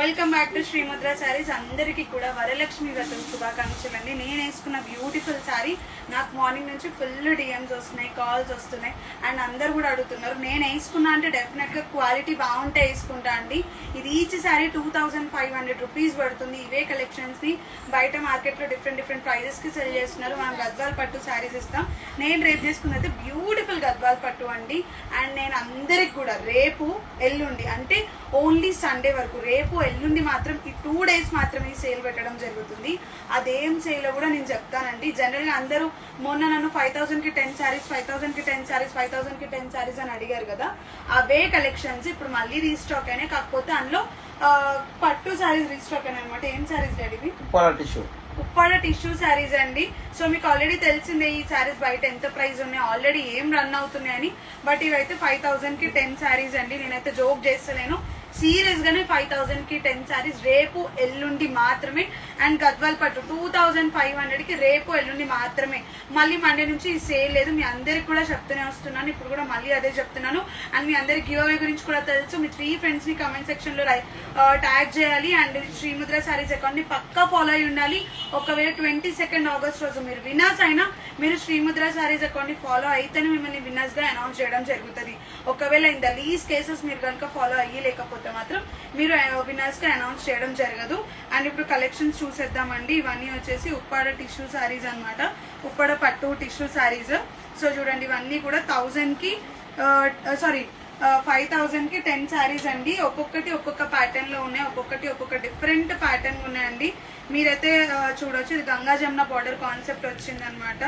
Welcome back to Srimudra sarees. అందరికీ కూడా వరలక్ష్మి వ్రతం శుభాకాంక్షలు అండి. నేను వేసుకున్న బ్యూటిఫుల్ శారీ నాకు మార్నింగ్ నుంచి ఫుల్ డిఎమ్స్ వస్తున్నాయి, కాల్స్ వస్తున్నాయి అండ్ అందరు కూడా అడుగుతున్నారు. నేను వేసుకున్నా అంటే డెఫినెట్గా క్వాలిటీ బాగుంటే వేసుకుంటా అండి. ఇది ఈచ్ శారీ 2500 రూపీస్ పడుతుంది. ఇవే కలెక్షన్స్ని బయట మార్కెట్లో డిఫరెంట్ ప్రైజెస్కి సెల్ చేస్తున్నారు. మనం గద్వాల్ పట్టు శారీస్ ఇస్తాం. నేను రేపు చేసుకున్నది బ్యూటిఫుల్ గద్వాల్ పట్టు అండి. అండ్ నేను అందరికి కూడా రేపు ఎల్లుండి అంటే ఓన్లీ సండే వరకు, రేపు ఎల్లుండి మాత్రం ఈ 2 days మాత్రమే సేల్ పెట్టడం జరుగుతుంది. అదేం సేల్ కూడా నేను చెప్తానండి. జనరల్గా అందరూ మొన్న నన్ను 5000కి 10 శారీస్ 5000కి 10 శారీస్ 5000కి 10 శారీస్ అని అడిగారు కదా. అవే కలెక్షన్స్ ఇప్పుడు మళ్ళీ రీస్టాక్ అయినాయి. కాకపోతే అందులో పట్టు శారీస్ రీస్టాక్ అయినాయి అనమాట. ఏం శారీస్ డాడీ? ఉప్పాడ టిష్యూ శారీస్ అండి. సో మీకు ఆల్రెడీ తెలిసిందే ఈ శారీస్ బయట ఎంత ప్రైస్ ఉన్నాయి, ఆల్రెడీ ఏం రన్ అవుతున్నాయని. బట్ ఇవైతే 5000కి 10 శారీస్ అండి. నేనైతే జోక్ చేస్తలేను, సీరియస్ గానే 5000కి 10 శారీస్ రేపు ఎల్లుండి మాత్రమే. అండ్ గద్వాల్ పట్టు 2500కి రేపు ఎల్లుండి మాత్రమే. మళ్ళీ మండే నుంచి ఈ సేల్ లేదు. మీ అందరికి కూడా చెప్తూనే వస్తున్నాను, ఇప్పుడు కూడా మళ్ళీ అదే చెప్తున్నాను. అండ్ మీ అందరికి గివ్ అవే గురించి కూడా తెలుసు. మీ 3 friends ని కమెంట్ సెక్షన్ లో ట్యాగ్ చేయాలి. అండ్ శ్రీముద్ర శారీస్ అకౌంట్ ని పక్కా ఫాలో అయి ఉండాలి. ఒకవేళ 22nd ఆగస్ట్ రోజు మీరు విన్నర్స్ అయినా మీరు శ్రీముద్ర శారీస్ అకౌంట్ ని ఫాలో అయితేనే మిమ్మల్ని విన్నర్స్ గా అనౌన్స్ చేయడం జరుగుతుంది. ఒకవేళ ఇన్ ద లీస్ట్ కేసెస్ మీరు కనుక ఫాలో అయ్యి లేకపోతే మాత్రం మీరు విన్నర్స్ గా అనౌన్స్ చేయడం జరగదు. అండ్ ఇప్పుడు కలెక్షన్స్ చూసేద్దామండి. ఇవన్నీ వచ్చేసి ఉప్పాడ టిష్యూ శారీస్ అనమాట, ఉప్పాడ పట్టు టిష్యూ శారీస్. సో చూడండి, ఇవన్నీ కూడా 5000కి 10 శారీస్ అండి. ఒక్కొక్కటి ఒక్కొక్క ప్యాటర్న్ లో ఉన్నాయి, ఒక్కొక్కటి ఒక్కొక్క డిఫరెంట్ ప్యాటర్న్ ఉన్నాయండి. మీరైతే చూడొచ్చు, ఇది గంగా జమున బార్డర్ కాన్సెప్ట్ వచ్చింది అనమాట.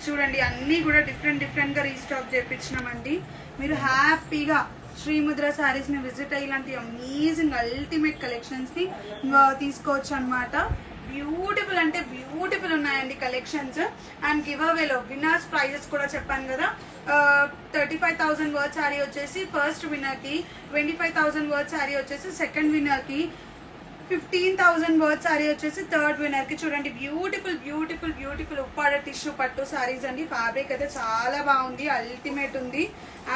చూడండి, అన్ని కూడా డిఫరెంట్ గా రీస్టాక్ చేయించినామండి. మీరు హ్యాపీగా శ్రీముద్ర శారీస్ ని విజిట్ అయ్యి ఇలాంటి అమేజింగ్ అల్టిమేట్ కలెక్షన్స్ ని తీసుకోవచ్చు అనమాట. బ్యూటిఫుల్ అంటే బ్యూటిఫుల్ ఉన్నాయండి కలెక్షన్స్. అండ్ గివ్ అవేలో విన్నర్స్ ప్రైజెస్ కూడా చెప్పాను కదా. 35,000 వర్త్ శారీ వచ్చేసి ఫస్ట్ విన్నర్ కి, 25,000 వర్త్ శారీ వచ్చేసి సెకండ్ విన్నర్ కి, 15,000 వర్త్ శారీ వచ్చేసి థర్డ్ విన్నర్ కి. చూడండి, బ్యూటిఫుల్ ఉప్పాడ టిష్యూ పట్టు శారీస్ అండి. ఫ్యాబ్రిక్ అయితే చాలా బాగుంది, అల్టిమేట్ ఉంది.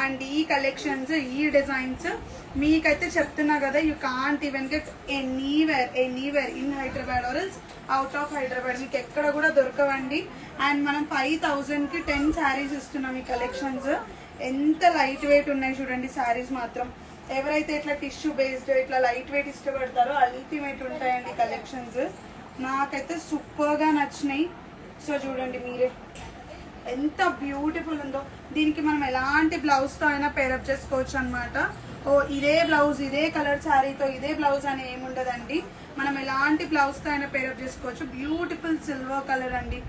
అండ్ ఈ కలెక్షన్స్, ఈ డిజైన్స్ మీకైతే చెప్తున్నా కదా, you can't even get anywhere in Hyderabad or else out of Hyderabad. మీకు ఎక్కడ కూడా దొరకవండి. అండ్ మనం 5000కి 10 శారీస్ ఇస్తున్నాం. ఈ కలెక్షన్స్ ఎంత లైట్ వెయిట్ ఉన్నాయి చూడండి శారీస్ మాత్రం. ఎవరైతే ఇట్లా టిష్యూ బేస్డ్ ఇట్లా లైట్ వెయిట్ ఇష్టపడతారో అల్టిమేట్ ఉంటాయండి కలెక్షన్స్. నాకైతే సూపర్ గా నచ్చినాయి. సో చూడండి మీరే ఎంత బ్యూటిఫుల్ ఉందో. దీనికి మనం ఎలాంటి బ్లౌజ్ తో అయినా పేరప్ చేసుకోవచ్చు అనమాట. ఇదే బ్లౌజ్ ఇదే కలర్ శారీతో ఇదే బ్లౌజ్ అని ఏముండదండి. మనం ఎలాంటి బ్లౌజ్ తో అయినా పేరప్ చేసుకోవచ్చు. బ్యూటిఫుల్ సిల్వర్ కలర్ అండి.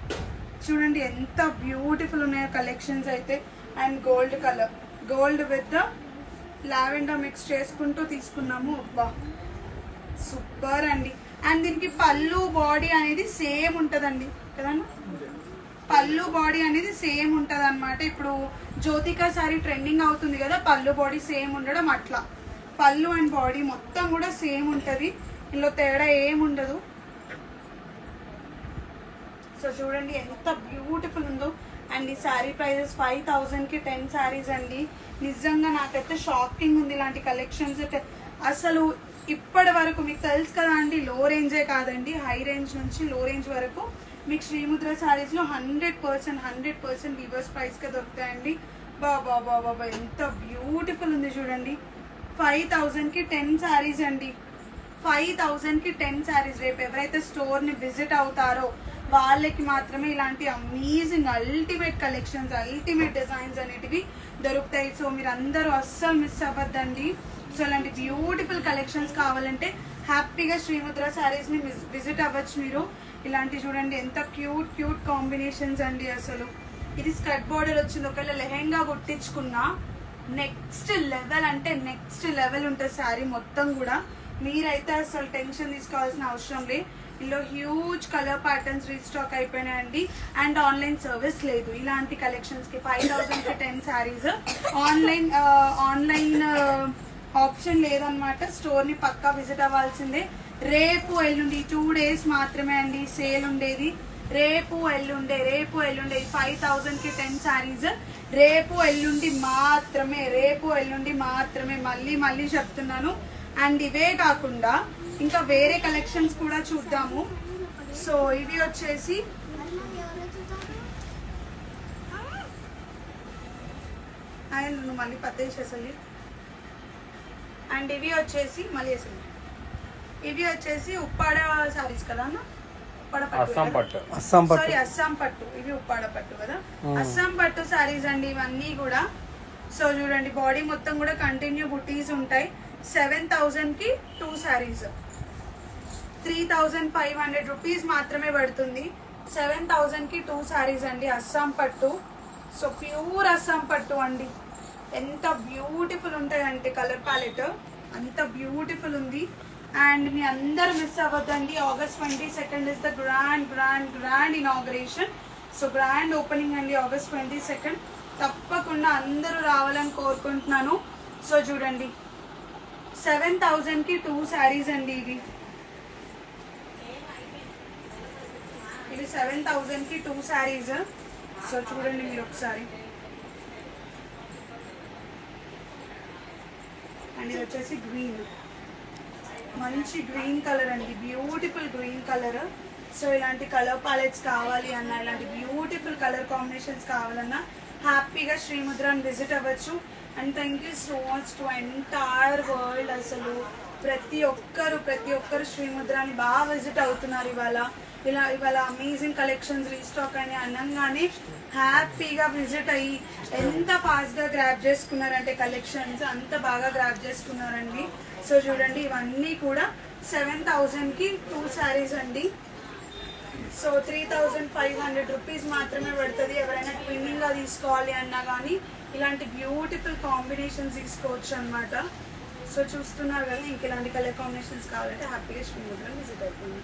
చూడండి ఎంత బ్యూటిఫుల్ ఉన్నాయో కలెక్షన్స్ అయితే. And gold colour, gold with the lavender mix చేసుకుంటూ తీసుకున్నాము. అబ్బా సూపర్ అండి. అండ్ దీనికి పళ్ళు బాడీ అనేది సేమ్ ఉంటదండి కదండి. పళ్ళు బాడీ అనేది సేమ్ ఉంటది అనమాట. ఇప్పుడు జ్యోతికా సారీ ట్రెండింగ్ అవుతుంది కదా, పళ్ళు బాడీ సేమ్ ఉండడం అట్లా. పళ్ళు అండ్ బాడీ మొత్తం కూడా సేమ్ ఉంటది, ఇందులో తేడా ఏముండదు. సో చూడండి ఎంత బ్యూటిఫుల్ ఉందో. అండ్ ఈ శారీ ప్రైజెస్ 5000కి 10 శారీస్ అండి. నిజంగా నాకైతే షాకింగ్ ఉంది ఇలాంటి కలెక్షన్స్. అసలు ఇప్పటి వరకు మీకు తెలుసు కదా అండి, లో రేంజే కాదండి, హై రేంజ్ నుంచి లో రేంజ్ వరకు మీకు శ్రీముద్ర శారీస్ లో 100% వీవర్స్ ప్రైస్ గా దొరుకుతాయండి. బాబా ఎంత బ్యూటిఫుల్ ఉంది చూడండి. 5000కి 10 శారీస్ అండి. 5000కి 10 శారీస్. రేపు ఎవరైతే స్టోర్ ని విజిట్ అవుతారో వాళ్ళకి మాత్రమే ఇలాంటి amazing ultimate collections, ultimate designs అనేటివి దొరుకుతాయి. సో మీరు అందరూ అస్సలు మిస్ అవ్వద్దండి. సో ఇలాంటి బ్యూటిఫుల్ కలెక్షన్స్ కావాలంటే హ్యాపీగా శ్రీముద్ర శారీస్ ని విజిట్ అవ్వచ్చు మీరు. ఇలాంటి చూడండి ఎంత క్యూట్ కాంబినేషన్స్ అండి. అసలు ఇది స్కర్ట్ బోర్డర్ వచ్చింది. ఒకవేళ లెహెంగా కుట్టించుకున్నా నెక్స్ట్ లెవెల్ అంటే నెక్స్ట్ లెవెల్ ఉంటుంది శారీ మొత్తం కూడా. మీరైతే అసలు టెన్షన్ తీసుకోవాల్సిన అవసరం లేదు. ఇందులో హ్యూజ్ కలర్ ప్యాటర్న్స్ రీస్టాక్ అయిపోయినాయండి. అండ్ ఆన్లైన్ సర్వీస్ లేదు ఇలాంటి కలెక్షన్స్ కి. 5000కి 10 శారీస్. ఆన్లైన్ ఆప్షన్ లేదనమాట. స్టోర్ ని పక్కా విజిట్ అవ్వాల్సిందే. రేపు ఎల్లుండి 2 days మాత్రమే అండి సేల్ ఉండేది. రేపు ఎల్లుండే 5000కి 10 శారీస్ రేపు ఎల్లుండి మాత్రమే. మళ్ళీ చెప్తున్నాను. అండ్ ఇవే కాకుండా ఇంకా వేరే కలెక్షన్స్ కూడా చూద్దాము. సో ఇవి వచ్చేసి నువ్వు మళ్ళీ పత్తేసేసలి. అండ్ ఇవి వచ్చేసి మళ్ళీ వేసలి. ఇవి వచ్చేసి ఉప్పాడ సారీస్ కదా అన్న, అస్సాం పట్టు. సారీ అస్సాం పట్టు. ఇవి ఉప్పాడ పట్టు కదా, అస్సాం పట్టు సారీస్ అండి ఇవన్నీ కూడా. సో చూడండి బాడీ మొత్తం కూడా కంటిన్యూ బుటీస్ ఉంటాయి. 7,000 కి 2 సారీస్, 3,500 రూపీస్ మాత్రమే పడుతుంది. 7,000 కి 2 సారీస్ అండి అస్సాం పట్టు. సో ప్యూర్ అస్సాం పట్టు అండి. ఎంత బ్యూటిఫుల్ ఉంటాయంటే కలర్ ప్యాలెట్ అంత బ్యూటిఫుల్ ఉంది. అండ్ మీ అందరు మిస్ అవ్వద్దండి, August 22 is the grand inauguration. So grand opening అండి August 22. తప్పకుండా అందరూ రావాలని కోరుకుంటున్నాను. సో చూడండి 7,000 కి 2 సారీస్ అండి. ఇవి 7,000 కి 2 సారీస్. సో చూడండి మీరు ఒకసారి. అండ్ ఇది వచ్చేసి గ్రీన్, మంచి గ్రీన్ కలర్ అండి, బ్యూటిఫుల్ గ్రీన్ కలర్. సో ఇలాంటి కలర్ ప్యాలెట్స్ కావాలి అన్నా, ఇలాంటి బ్యూటిఫుల్ కలర్ కాంబినేషన్స్ కావాలన్నా హ్యాపీగా శ్రీముద్రాని విజిట్ అవ్వచ్చు. And thank you so much to entire world. అసలు ప్రతి ఒక్కరు శ్రీముద్రాని బాగా విజిట్ అవుతున్నారు ఇవాళ అమేజింగ్ కలెక్షన్స్ రీస్టాక్ అని అనగానే హ్యాపీగా విజిట్ అయ్యి ఎంత ఫాస్ట్గా గ్రాప్ చేసుకున్నారంటే కలెక్షన్స్ అంత బాగా గ్రాప్ చేసుకున్నారండి. సో చూడండి ఇవన్నీ కూడా 7,000 కి 2 సారీస్ అండి. సో 3,500 రూపీస్ మాత్రమే పడుతుంది. ఎవరైనా ట్విన్నింగ్గా తీసుకోవాలి అన్నా కానీ ఇలాంటి బ్యూటిఫుల్ కాంబినేషన్స్ తీసుకోవచ్చు అనమాట. సో చూస్తున్నారు కదా, ఇంక ఇలాంటి కలర్ కాంబినేషన్స్ కావాలంటే హ్యాపీగా శ్రీముద్రాని విజిట్ అవుతుంది.